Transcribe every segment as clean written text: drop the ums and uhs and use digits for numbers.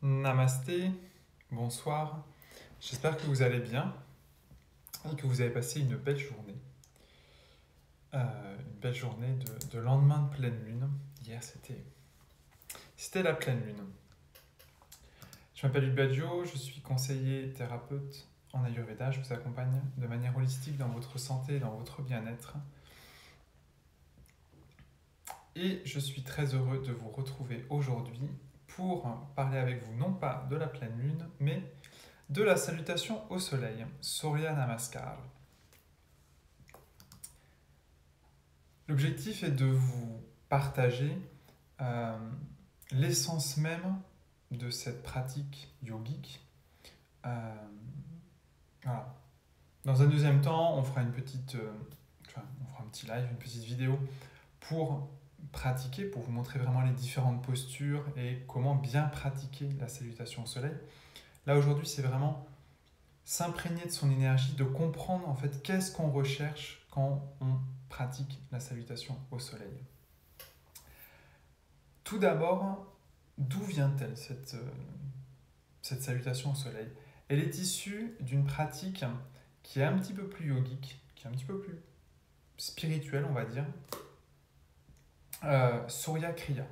Namasté, bonsoir. J'espère que vous allez bien et que vous avez passé une belle journée. Une belle journée de lendemain de pleine lune. Hier, c'était la pleine lune. Je m'appelle Ubadjo, je suis conseiller thérapeute en Ayurveda. Je vous accompagne de manière holistique dans votre santé et dans votre bien-être. Et je suis très heureux de vous retrouver aujourd'hui pour parler avec vous non pas de la pleine lune, mais de la salutation au soleil, Surya Namaskar. L'objectif est de vous partager euh, l'essence même de cette pratique yogique. Euh, voilà. Dans un deuxième temps, on fera un petit live, une petite vidéo pour pratiquer, pour vous montrer vraiment les différentes postures et comment bien pratiquer la salutation au soleil. Là aujourd'hui, c'est vraiment s'imprégner de son énergie, de comprendre en fait qu'est-ce qu'on recherche quand on pratique la salutation au soleil. Tout d'abord, d'où vient-elle cette salutation au soleil? Elle est issue d'une pratique qui est un petit peu plus yogique, qui est un petit peu plus spirituelle, on va dire, Surya Kriya.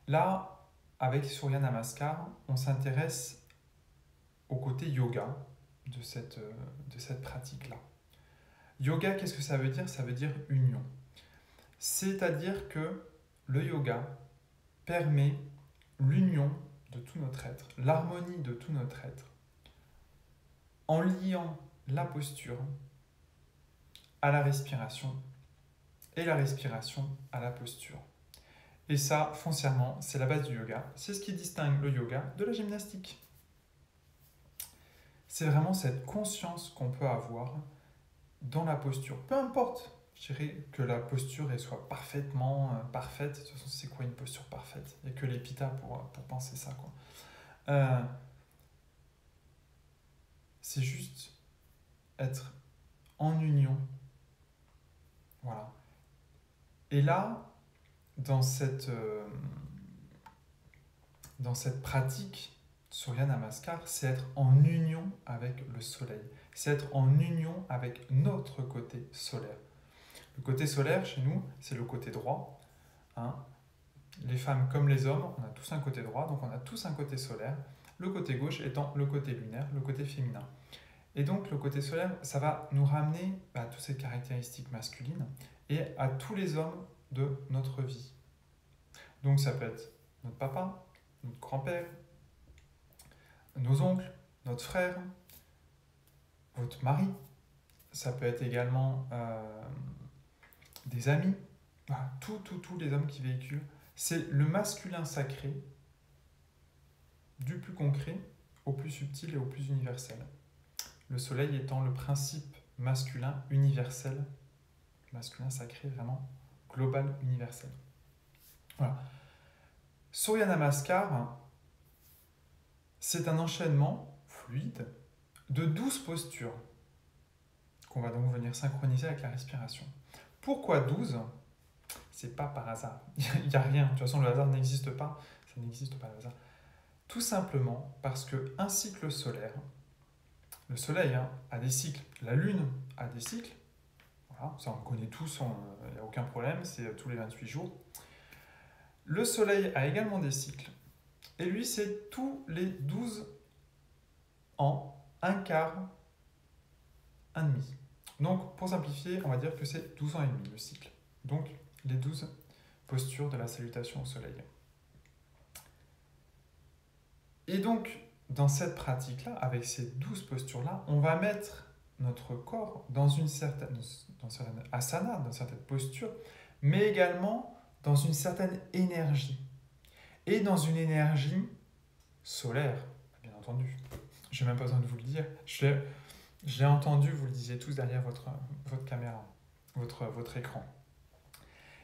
Là, avec Surya Namaskar, on s'intéresse au côté yoga de cette pratique-là. Yoga, qu'est-ce que ça veut dire? Ça veut dire union. C'est-à-dire que le yoga permet l'union de tout notre être, l'harmonie de tout notre être, en liant la posture à la respiration et la respiration à la posture. Et ça, foncièrement, c'est la base du yoga. C'est ce qui distingue le yoga de la gymnastique. C'est vraiment cette conscience qu'on peut avoir dans la posture. Peu importe, je dirais que la posture elle soit parfaitement parfaite. De toute façon, c'est quoi une posture parfaite? Il n'y a que les pitas pour penser ça, quoi. C'est juste être en union. Voilà. Et là, dans cette pratique Surya Namaskar, c'est être en union avec le soleil. C'est être en union avec notre côté solaire. Le côté solaire, chez nous, c'est le côté droit. Hein. Les femmes comme les hommes, on a tous un côté droit, donc on a tous un côté solaire. Le côté gauche étant le côté lunaire, le côté féminin. Et donc le côté solaire, ça va nous ramener à toutes ces caractéristiques masculines et à tous les hommes de notre vie. Donc ça peut être notre papa, notre grand-père, nos oncles, notre frère, votre mari. Ça peut être également des amis. Voilà, tous les hommes qui véhiculent. C'est le masculin sacré, du plus concret au plus subtil et au plus universel. Le soleil étant le principe masculin universel, masculin sacré vraiment global, universel. Voilà. Surya Namaskar, c'est un enchaînement fluide de 12 postures qu'on va donc venir synchroniser avec la respiration. Pourquoi 12? C'est pas par hasard. Il n'y a rien. De toute façon, le hasard n'existe pas. Ça n'existe pas, le hasard. Tout simplement parce qu'un cycle solaire, le soleil a des cycles, la lune a des cycles, voilà, ça on connaît tous, il n'y a aucun problème, c'est tous les 28 jours. Le soleil a également des cycles, et lui c'est tous les 12 ans, un quart, un demi. Donc pour simplifier, on va dire que c'est 12 ans et demi le cycle. Donc les 12 postures de la salutation au soleil. Et donc, dans cette pratique-là, avec ces 12 postures-là, on va mettre notre corps dans une certaine asana, dans une certaine posture, mais également dans une certaine énergie. Et dans une énergie solaire, bien entendu. Je n'ai même pas besoin de vous le dire. Je l'ai entendu, vous le disiez tous derrière votre caméra, votre écran.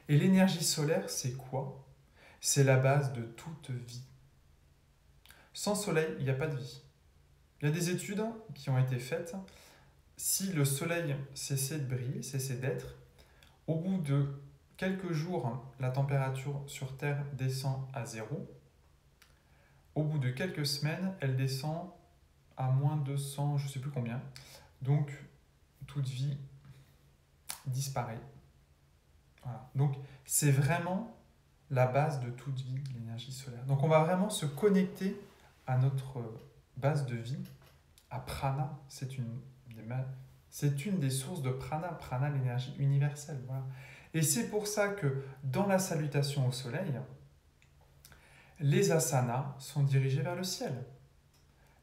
Et l'énergie solaire, c'est quoi? C'est la base de toute vie. Sans soleil, il n'y a pas de vie. Il y a des études qui ont été faites. Si le soleil cessait de briller, cessait d'être, au bout de quelques jours, la température sur Terre descend à zéro. au bout de quelques semaines, elle descend à moins 200, je ne sais plus combien. Donc, toute vie disparaît. Voilà. Donc, c'est vraiment la base de toute vie, l'énergie solaire. Donc, on va vraiment se connecter à notre base de vie, à prana. C'est une des sources de prana. Prana, l'énergie universelle. Voilà. Et c'est pour ça que dans la salutation au soleil, les asanas sont dirigées vers le ciel.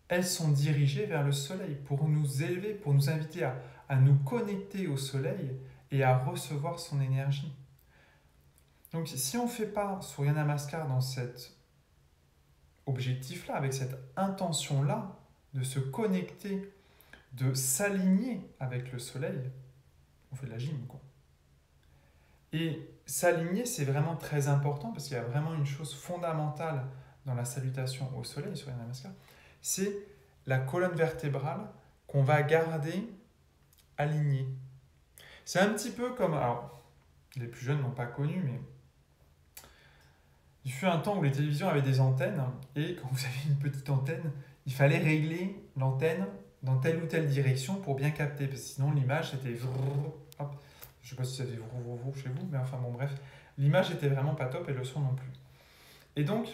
Elles sont dirigées vers le soleil pour nous élever, pour nous inviter à nous connecter au soleil et à recevoir son énergie. Donc si on ne fait pas Surya Namaskar dans cet objectif-là, avec cette intention-là, de se connecter, de s'aligner avec le soleil, on fait de la gym, quoi. Et s'aligner, c'est vraiment très important parce qu'il y a vraiment une chose fondamentale dans la salutation au soleil, Surya Namaskar, c'est la colonne vertébrale qu'on va garder alignée. C'est un petit peu comme, alors les plus jeunes n'ont pas connu, mais il fut un temps où les télévisions avaient des antennes et quand vous avez une petite antenne, il fallait régler l'antenne dans telle ou telle direction pour bien capter, parce que sinon l'image c'était hop. Je ne sais pas si ça fait chez vous, mais enfin bon bref, l'image était vraiment pas top et le son non plus. Et donc,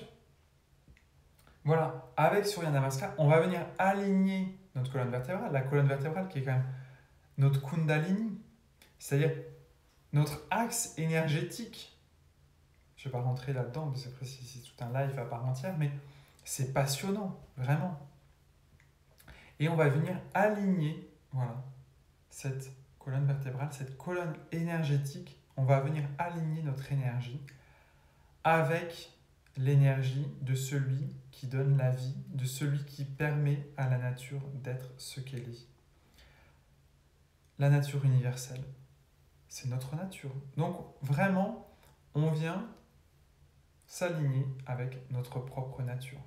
voilà, avec Surya Namaskar, on va venir aligner notre colonne vertébrale, la colonne vertébrale qui est quand même notre kundalini, c'est-à-dire notre axe énergétique. Je ne vais pas rentrer là-dedans, parce que c'est tout un live à part entière, mais c'est passionnant, vraiment. Et on va venir aligner, voilà, cette colonne vertébrale, cette colonne énergétique, on va venir aligner notre énergie avec l'énergie de celui qui donne la vie, de celui qui permet à la nature d'être ce qu'elle est. La nature universelle, c'est notre nature. Donc vraiment, on vient s'aligner avec notre propre nature.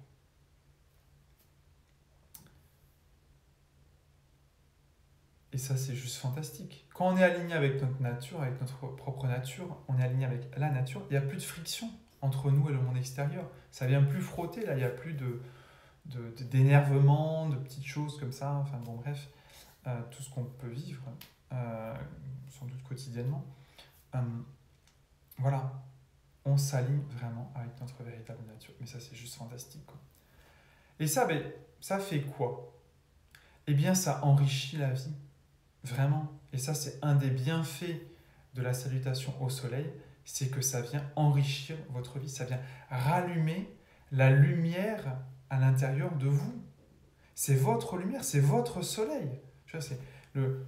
Et ça, c'est juste fantastique. Quand on est aligné avec notre nature, avec notre propre nature, on est aligné avec la nature, il n'y a plus de friction entre nous et le monde extérieur. Ça vient plus frotter, là, il n'y a plus d'énervement, de petites choses comme ça. Enfin bon, bref, tout ce qu'on peut vivre, sans doute quotidiennement. Voilà, on s'aligne vraiment avec notre véritable nature. Mais ça, c'est juste fantastique, quoi. Et ça, ça fait quoi? Eh bien, ça enrichit la vie. Vraiment. Et ça, c'est un des bienfaits de la salutation au soleil, c'est que ça vient enrichir votre vie, ça vient rallumer la lumière à l'intérieur de vous. C'est votre lumière, c'est votre soleil. C'est le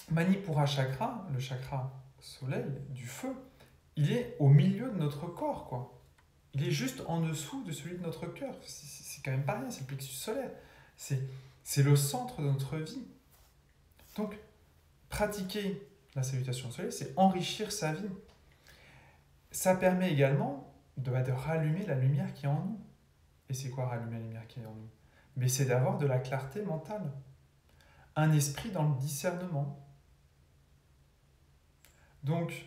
Manipura chakra, le chakra soleil du feu, il est au milieu de notre corps, quoi. Il est juste en dessous de celui de notre cœur. C'est quand même pas rien, c'est le plexus solaire. C'est le centre de notre vie. Donc, pratiquer la salutation au soleil, c'est enrichir sa vie. Ça permet également de rallumer la lumière qui est en nous. Et c'est quoi rallumer la lumière qui est en nous? Mais c'est d'avoir de la clarté mentale, un esprit dans le discernement. Donc,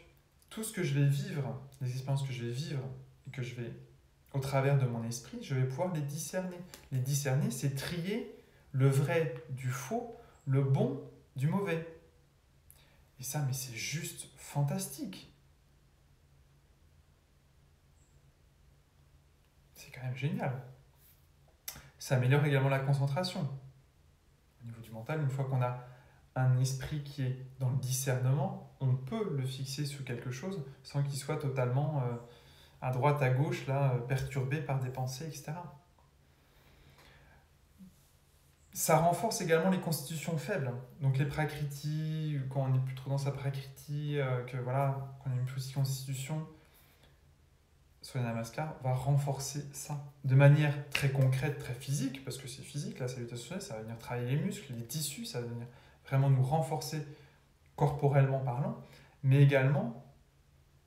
tout ce que je vais vivre, les expériences que je vais vivre, et que je vais, au travers de mon esprit, je vais pouvoir les discerner. Les discerner, c'est trier le vrai du faux, le bon du mauvais. Et ça, mais c'est juste fantastique. C'est quand même génial. Ça améliore également la concentration. Au niveau du mental, une fois qu'on a un esprit qui est dans le discernement, on peut le fixer sur quelque chose sans qu'il soit totalement à droite, à gauche, là, perturbé par des pensées, etc. Ça renforce également les constitutions faibles. Donc les prakriti, quand on n'est plus trop dans sa prakriti, qu'on a une petite constitution, Surya Namaskar va renforcer ça de manière très concrète, très physique, parce que c'est physique, la salutation, ça va venir travailler les muscles, les tissus, ça va venir vraiment nous renforcer corporellement parlant, mais également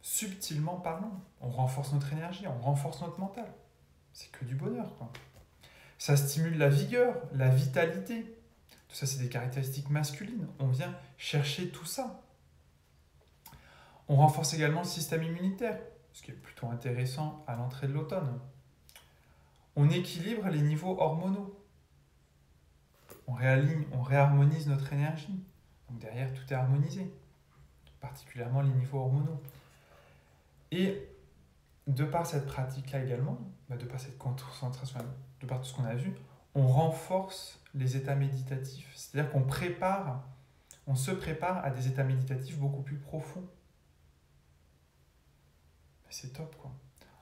subtilement parlant. On renforce notre énergie, on renforce notre mental. C'est que du bonheur, quoi. Ça stimule la vigueur, la vitalité. Tout ça, c'est des caractéristiques masculines. On vient chercher tout ça. On renforce également le système immunitaire, ce qui est plutôt intéressant à l'entrée de l'automne. On équilibre les niveaux hormonaux. On réaligne, on réharmonise notre énergie. Donc derrière, tout est harmonisé, particulièrement les niveaux hormonaux. Et de par cette pratique-là également, de par cette concentration, de par tout ce qu'on a vu, on renforce les états méditatifs. C'est-à-dire on se prépare à des états méditatifs beaucoup plus profonds. C'est top, quoi.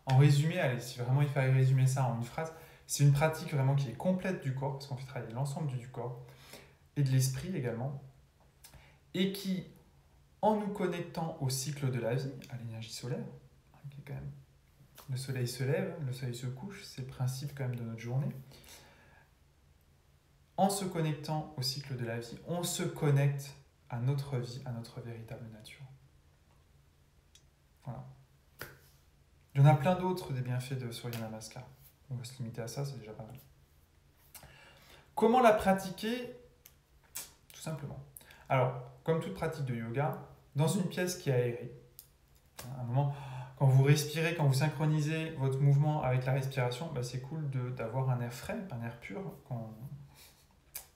En résumé, allez, si vraiment il fallait résumer ça en une phrase, c'est une pratique vraiment qui est complète du corps, parce qu'on fait travailler l'ensemble du corps, et de l'esprit également, et qui, en nous connectant au cycle de la vie, à l'énergie solaire, qui est quand même, le soleil se lève, le soleil se couche, c'est le principe quand même de notre journée, en se connectant au cycle de la vie, on se connecte à notre vie, à notre véritable nature. Voilà. Il y en a plein d'autres des bienfaits de Surya Namaskar. On va se limiter à ça, c'est déjà pas mal. Comment la pratiquer? Tout simplement. Alors, comme toute pratique de yoga, dans une pièce qui est aérée, à un moment, quand vous respirez, quand vous synchronisez votre mouvement avec la respiration, c'est cool d'avoir un air frais, un air pur.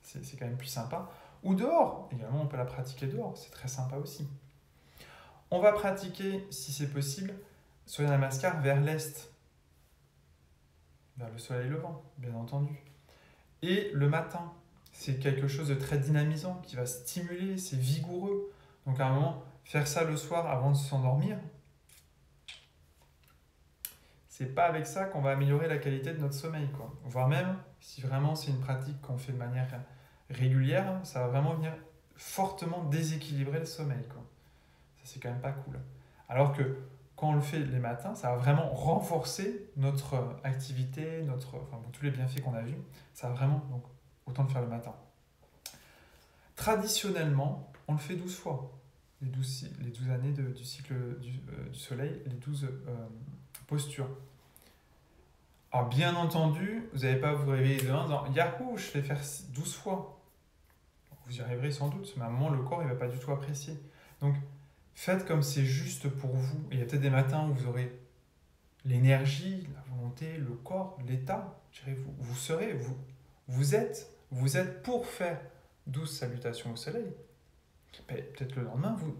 C'est quand même plus sympa. Ou dehors, également, on peut la pratiquer dehors, c'est très sympa aussi. On va pratiquer, si c'est possible, Surya Namaskar vers l'est, vers le soleil levant, bien entendu. Et le matin, c'est quelque chose de très dynamisant, qui va stimuler, c'est vigoureux. Donc à un moment, faire ça le soir avant de s'endormir, c'est pas avec ça qu'on va améliorer la qualité de notre sommeil, quoi. Voire même, si vraiment c'est une pratique qu'on fait de manière régulière, ça va vraiment venir fortement déséquilibrer le sommeil, quoi. Ça, c'est quand même pas cool. Alors que quand on le fait les matins, ça va vraiment renforcer notre activité, tous les bienfaits qu'on a vus. Ça va vraiment, donc autant le faire le matin. Traditionnellement, on le fait 12 fois. Les 12 années du cycle du soleil, les 12 postures. Alors bien entendu, vous n'allez pas vous réveiller demain en disant « Yahoo, je vais faire 12 fois ». Vous y arriverez sans doute, mais à un moment, le corps ne va pas du tout apprécier. Donc, faites comme c'est juste pour vous. Et il y a peut-être des matins où vous aurez l'énergie, la volonté, le corps, l'état. Vous êtes pour faire 12 salutations au soleil. Peut-être le lendemain, vous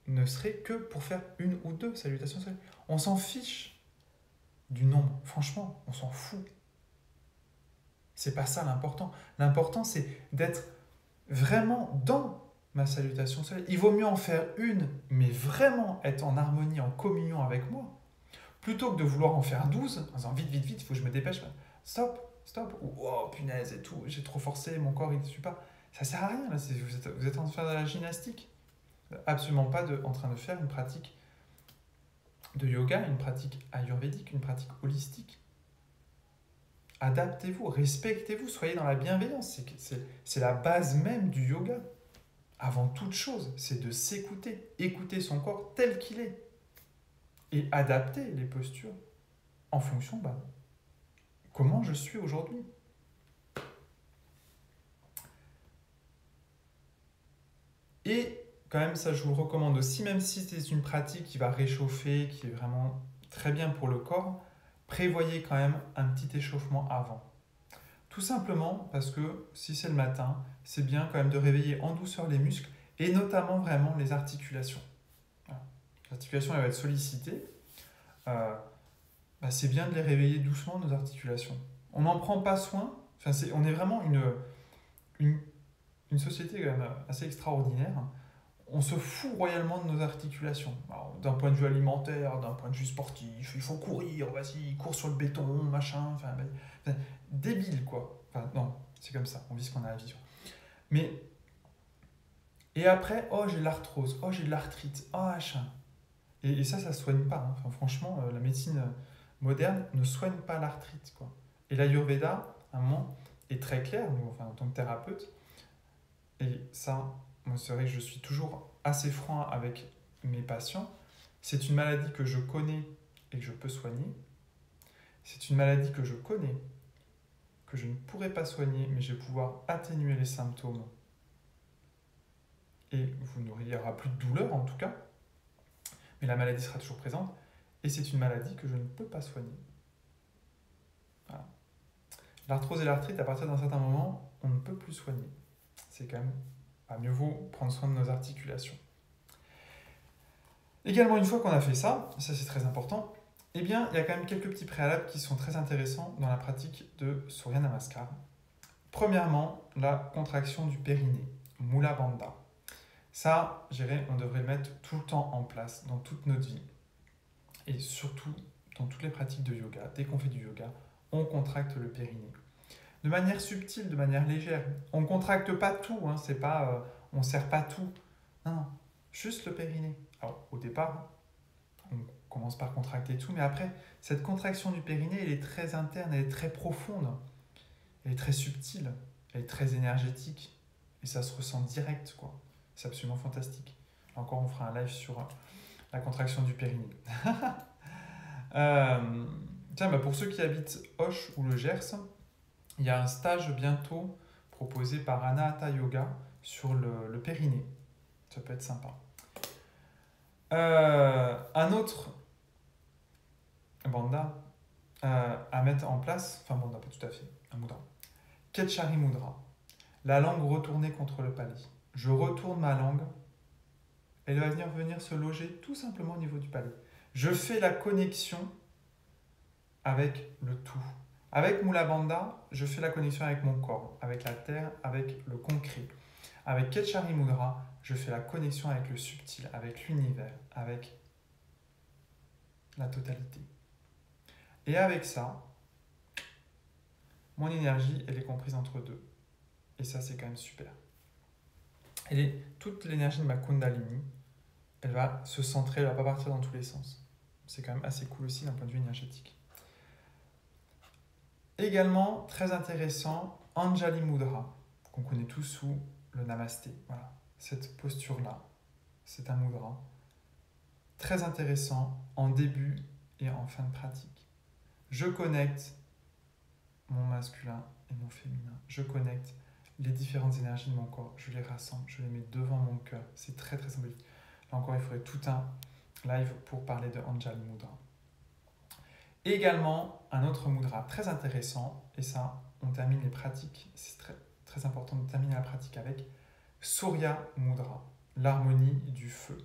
ne serez que pour faire une ou deux salutations au soleil. On s'en fiche du nombre. Franchement, on s'en fout. C'est pas ça l'important. L'important, c'est d'être vraiment dans ma salutation au soleil. Il vaut mieux en faire une, mais vraiment être en harmonie, en communion avec moi, plutôt que de vouloir en faire 12, en disant vite, il faut que je me dépêche. Stop. Ou oh punaise et tout, j'ai trop forcé, mon corps il ne suit pas. Ça sert à rien, là. Vous êtes en train de faire de la gymnastique. Absolument pas en train de faire une pratique de yoga, une pratique ayurvédique, une pratique holistique. Adaptez-vous, respectez-vous, soyez dans la bienveillance. C'est la base même du yoga. Avant toute chose, c'est de s'écouter, écouter son corps tel qu'il est et adapter les postures en fonction de comment je suis aujourd'hui. Et quand même, ça je vous le recommande aussi, même si c'est une pratique qui va réchauffer, qui est vraiment très bien pour le corps, prévoyez quand même un petit échauffement avant. Tout simplement parce que si c'est le matin, c'est bien quand même de réveiller en douceur les muscles et notamment vraiment les articulations. Voilà. L'articulation elle va être sollicitée. C'est bien de les réveiller doucement, nos articulations. On n'en prend pas soin. On est vraiment une société quand même assez extraordinaire. On se fout royalement de nos articulations. D'un point de vue alimentaire, d'un point de vue sportif, il faut courir, vas-y, cours sur le béton, machin. Débile, quoi. Non, c'est comme ça, on vit ce qu'on a à vivre. Et après, oh, j'ai de l'arthrose, oh, j'ai de l'arthrite, oh, machin. Et ça ne se soigne pas. Hein. Franchement, la médecine moderne ne soigne pas l'arthrite, quoi. Et l'Ayurveda, à un moment, est très clair, en tant que thérapeute. Et ça, moi, c'est vrai que je suis toujours assez franc avec mes patients. C'est une maladie que je connais et que je peux soigner. C'est une maladie que je connais, que je ne pourrai pas soigner, mais je vais pouvoir atténuer les symptômes. Et il n'y aura plus de douleur, en tout cas. Mais la maladie sera toujours présente. Et c'est une maladie que je ne peux pas soigner. Voilà. L'arthrose et l'arthrite, à partir d'un certain moment, on ne peut plus soigner. C'est quand même, mieux vaut prendre soin de nos articulations. Également, une fois qu'on a fait ça c'est très important, eh bien, il y a quand même quelques petits préalables qui sont très intéressants dans la pratique de Surya Namaskar. Premièrement, la contraction du périnée, Mula Bandha. Ça, on devrait le mettre tout le temps en place dans toute notre vie. Et surtout, dans toutes les pratiques de yoga, dès qu'on fait du yoga, on contracte le périnée. De manière subtile, de manière légère. On ne contracte pas tout, c'est pas, on ne serre pas tout. Non, juste le périnée. Alors, au départ, on commence par contracter tout, mais après, cette contraction du périnée, elle est très interne, elle est très profonde, elle est très subtile, elle est très énergétique, et ça se ressent direct, quoi. C'est absolument fantastique. Encore, on fera un live sur la contraction du périnée. Pour ceux qui habitent Auch ou le Gers, il y a un stage bientôt proposé par Anahata Yoga sur le périnée. Ça peut être sympa. Un autre bandha à mettre en place, enfin bandha, pas tout à fait, un mudra. Ketchari Mudra, la langue retournée contre le palais. Je retourne ma langue, elle va venir se loger tout simplement au niveau du palais. Je fais la connexion avec le tout. Avec Mula Bandha, je fais la connexion avec mon corps, avec la terre, avec le concret. Avec Ketchari Mudra, je fais la connexion avec le subtil, avec l'univers, avec la totalité. Et avec ça, mon énergie, elle est comprise entre deux. Et ça, c'est quand même super. Toute l'énergie de ma Kundalini, elle va se centrer, elle ne va pas partir dans tous les sens. C'est quand même assez cool aussi d'un point de vue énergétique. Également, très intéressant, Anjali Mudra, qu'on connaît tous sous le Namasté. Voilà, cette posture-là, c'est un mudra. Très intéressant en début et en fin de pratique. Je connecte mon masculin et mon féminin. Je connecte les différentes énergies de mon corps. Je les rassemble, je les mets devant mon cœur. C'est très très symbolique. Là encore, il faudrait tout un live pour parler de Anjali Mudra. Également, un autre mudra très intéressant, et ça, on termine les pratiques, c'est très, très important de terminer la pratique avec Surya Mudra, l'harmonie du feu.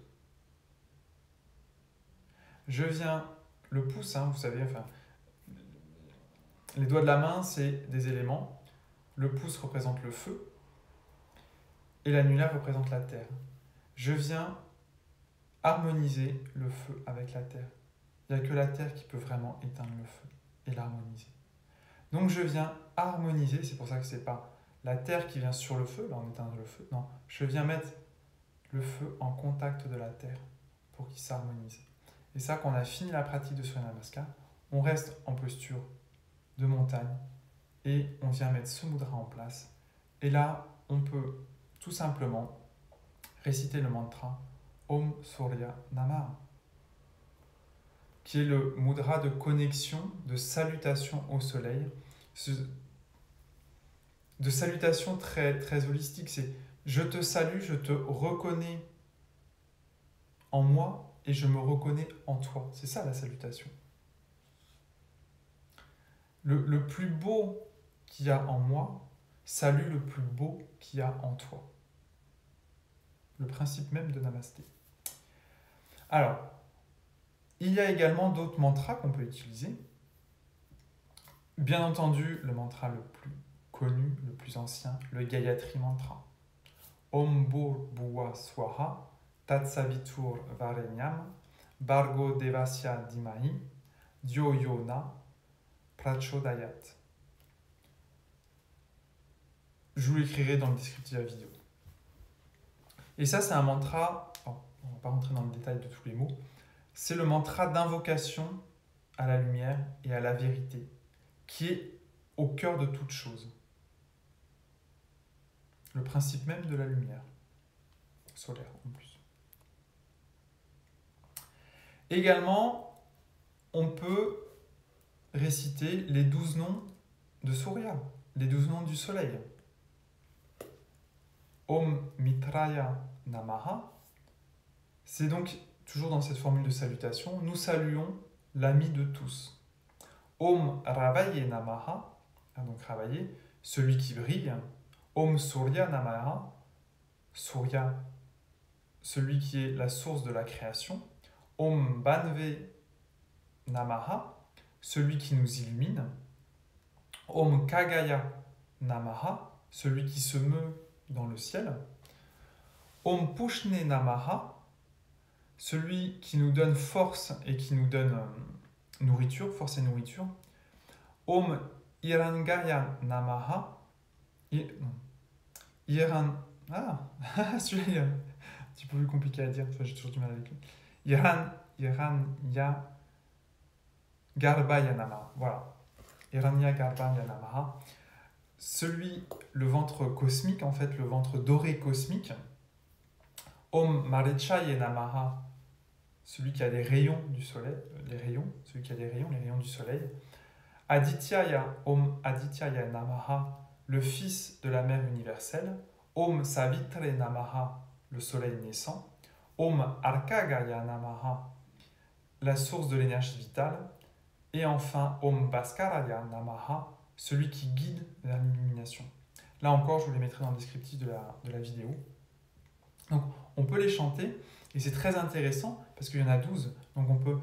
Je viens, le pouce, vous savez, les doigts de la main, c'est des éléments. Le pouce représente le feu et l'annulaire représente la terre. Je viens harmoniser le feu avec la terre. Il n'y a que la terre qui peut vraiment éteindre le feu et l'harmoniser. Donc je viens harmoniser, c'est pour ça que ce n'est pas la terre qui vient sur le feu, là on éteint le feu, non, je viens mettre le feu en contact de la terre pour qu'il s'harmonise. Et ça, quand on a fini la pratique de Surya Namaskar, on reste en posture de montagne et on vient mettre ce mudra en place. Et là, on peut tout simplement réciter le mantra Om Surya Namaha, qui est le mudra de connexion, de salutation au soleil, de salutation très, très holistique. C'est je te salue, je te reconnais en moi et je me reconnais en toi. C'est ça la salutation. Le plus beau qu'il y a en moi salue le plus beau qu'il y a en toi. Le principe même de Namasté. Alors, il y a également d'autres mantras qu'on peut utiliser. Bien entendu, le mantra le plus connu, le plus ancien, le Gayatri Mantra. Om Bhur Bhuva Swaha Tatsavitur Varenyam Bhargo Devasya Dhimahi Dhyo Yona Prachodayat. Je vous l'écrirai dans le descriptif de la vidéo. Et ça, c'est un mantra, on ne va pas rentrer dans le détail de tous les mots, c'est le mantra d'invocation à la lumière et à la vérité, qui est au cœur de toute chose. Le principe même de la lumière, solaire en plus. Également, on peut réciter les 12 noms de Surya, les 12 noms du soleil. Om Mitraya Namaha, c'est donc toujours dans cette formule de salutation, nous saluons l'ami de tous. Om Ravaye Namaha, donc travailler. Celui qui brille, Om Surya Namaha, Surya, celui qui est la source de la création. Om Banve Namaha, celui qui nous illumine. Om Kagaya Namaha, celui qui se meut dans le ciel. Om Pushne Namaha, celui qui nous donne force et qui nous donne nourriture, force et nourriture. Om Hirangaya Namaha, celui-là il est un petit peu plus compliqué à dire, j'ai toujours du mal avec lui. Hiranya Garbhaya Namaha, voilà. Hiranya Garbhaya Namaha, celui, le ventre cosmique, en fait, le ventre doré cosmique. Om Marichaye Namaha, celui qui a les rayons du soleil, celui qui a les rayons du soleil. Adityaya, Om Adityaya Namaha, le fils de la mère universelle. Om Savitre Namaha, le soleil naissant. Om Arkagaya Namaha, la source de l'énergie vitale. Et enfin, Om Bhaskaraya Namaha, celui qui guide vers l'illumination. Là encore, je vous les mettrai dans le descriptif de la vidéo. Donc, on peut les chanter, et c'est très intéressant, parce qu'il y en a 12. Donc, on peut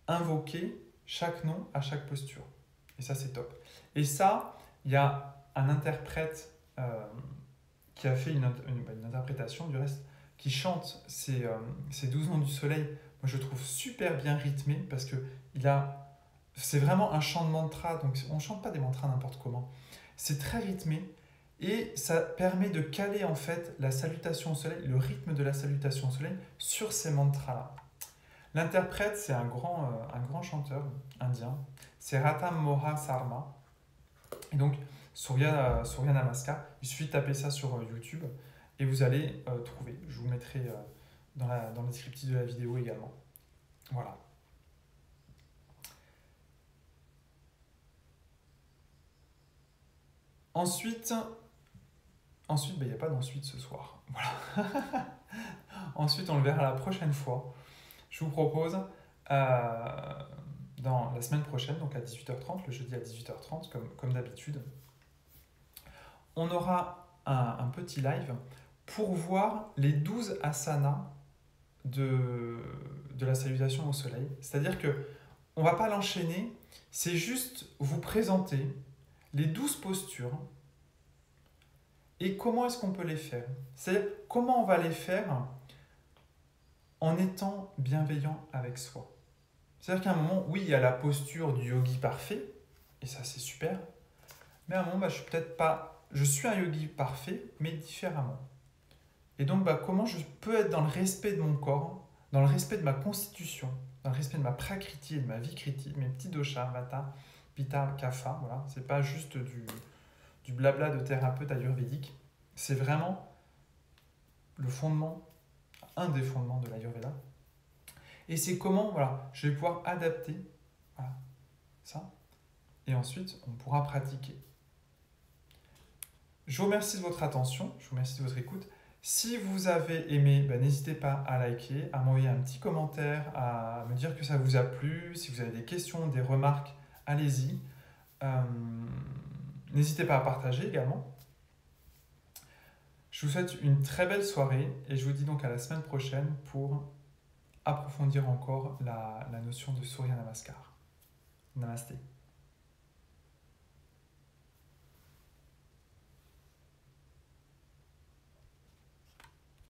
invoquer chaque nom à chaque posture. Et ça, c'est top. Et ça, il y a un interprète qui a fait une interprétation, du reste, qui chante ces 12 noms du soleil. Moi, je le trouve super bien rythmé, parce que c'est vraiment un chant de mantra, donc on ne chante pas des mantras n'importe comment. C'est très rythmé, et ça permet de caler en fait la salutation au soleil, le rythme de la salutation au soleil, sur ces mantras-là. L'interprète, c'est un grand chanteur indien, c'est Ratam Moha Sarma. Et donc, Surya Namaskar, il suffit de taper ça sur YouTube, et vous allez trouver. Je vous mettrai dans le descriptif de la vidéo également. Voilà. Ensuite, il n'y a pas d'ensuite ce soir. Voilà. Ensuite, on le verra la prochaine fois. Je vous propose, dans la semaine prochaine, donc à 18h30, le jeudi à 18h30, comme d'habitude, on aura un petit live pour voir les 12 asanas de la salutation au soleil. C'est-à-dire qu'on ne va pas l'enchaîner, c'est juste vous présenter les 12 postures et comment est-ce qu'on peut les faire. C'est-à-dire comment on va les faire en étant bienveillant avec soi. C'est-à-dire qu'à un moment, oui, il y a la posture du yogi parfait, et ça c'est super, mais à un moment, je suis un yogi parfait, mais différemment. Et donc, comment je peux être dans le respect de mon corps, dans le respect de ma constitution, dans le respect de ma prakriti et de ma vikriti, mes petits doshas, vata, pitta, kapha, voilà. C'est pas juste du blabla de thérapeute ayurvédique, c'est vraiment le fondement, un des fondements de l'Ayurveda. Et c'est comment, je vais pouvoir adapter ça, et ensuite on pourra pratiquer. Je vous remercie de votre attention, je vous remercie de votre écoute. Si vous avez aimé, n'hésitez pas à liker, à m'envoyer un petit commentaire, à me dire que ça vous a plu. Si vous avez des questions, des remarques, allez-y. N'hésitez pas à partager également. Je vous souhaite une très belle soirée et je vous dis donc à la semaine prochaine pour approfondir encore la notion de Surya Namaskar. Namasté.